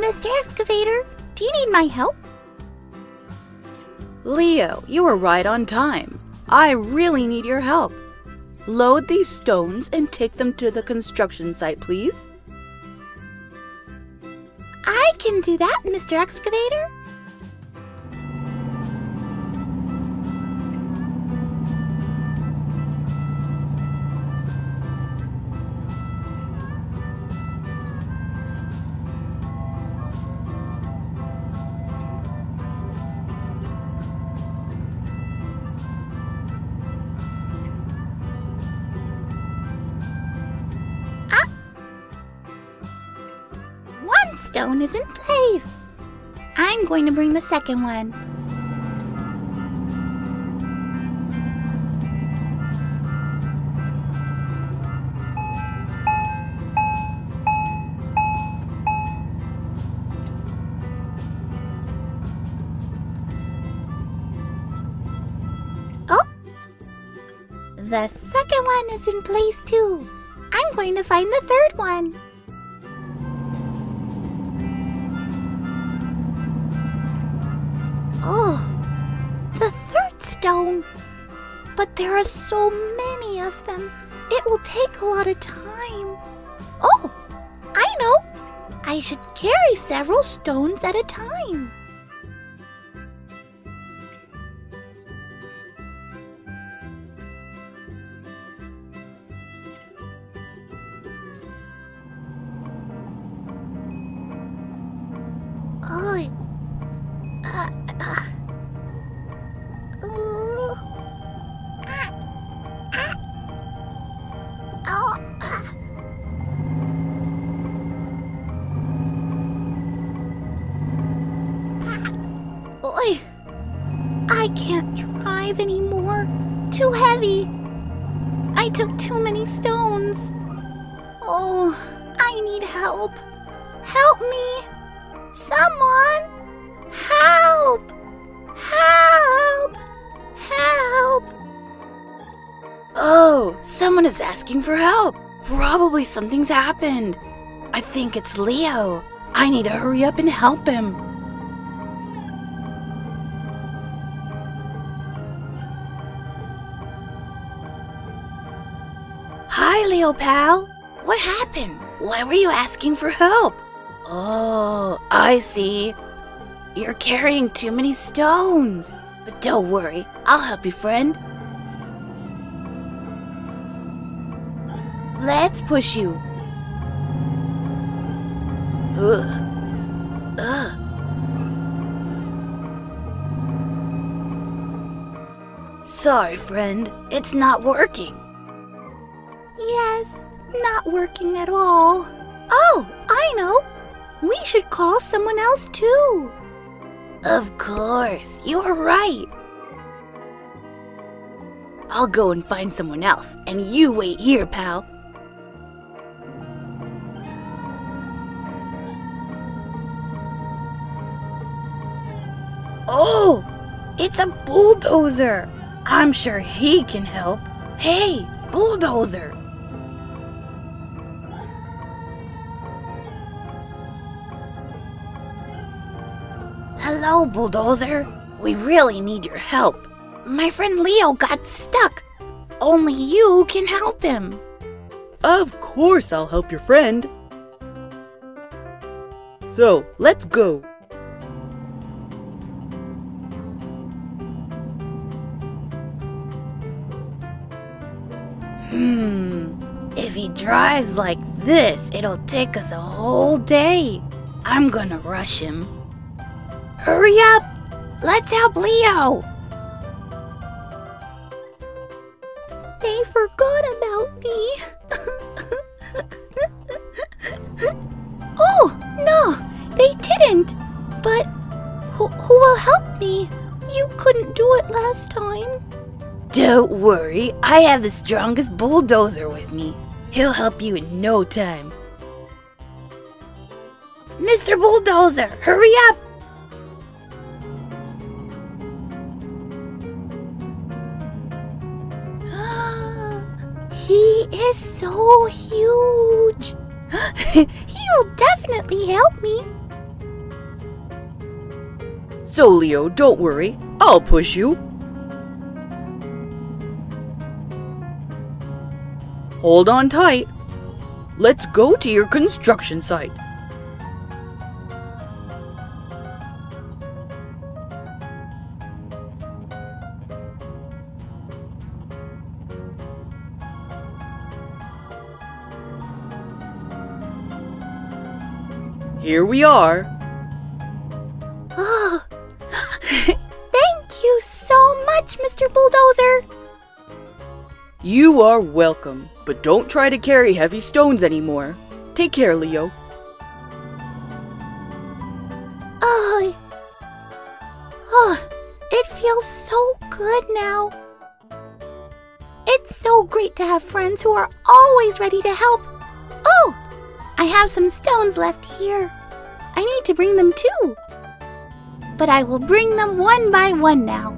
Mr. Excavator. Do you need my help? Leo, you are right on time. I really need your help. Load these stones and take them to the construction site, please. I can do that, Mr. Excavator. One stone is in place. I'm going to bring the second one. Oh, the second one is in place too. I'm going to find the third one. Oh, the third stone. But there are so many of them. It will take a lot of time. Oh, I know. I should carry several stones at a time. Oh, Oi! I can't drive anymore. Too heavy. I took too many stones. Oh, I need help. Help me! Someone! Help! Help! Help! Oh, someone is asking for help. Probably something's happened. I think it's Leo. I need to hurry up and help him. Hi, Leo pal. What happened? Why were you asking for help? Oh, I see. You're carrying too many stones. But don't worry, I'll help you, friend. Let's push you. Ugh. Sorry, friend. It's not working. Yes, not working at all. Oh, I know. We should call someone else too. Of course, you are right. I'll go and find someone else, and you wait here, pal. Oh, it's a bulldozer. I'm sure he can help. Hey, bulldozer. Hello, bulldozer. We really need your help. My friend Leo got stuck. Only you can help him. Of course I'll help your friend. So, let's go. If he drives like this, it'll take us a whole day. I'm gonna rush him. Hurry up! Let's help Leo! They forgot about me. Oh, no, they didn't. But who will help me? You couldn't do it last time. Don't worry, I have the strongest bulldozer with me. He'll help you in no time. Mr. Bulldozer, hurry up! He is so huge. He will definitely help me. So, Leo, don't worry. I'll push you. Hold on tight. Let's go to your construction site. Here we are. Oh, thank you so much, Mr. Bulldozer. You are welcome, but don't try to carry heavy stones anymore. Take care, Leo. It feels so good now. It's so great to have friends who are always ready to help. Oh, I have some stones left here. I need to bring them too. But I will bring them one by one now.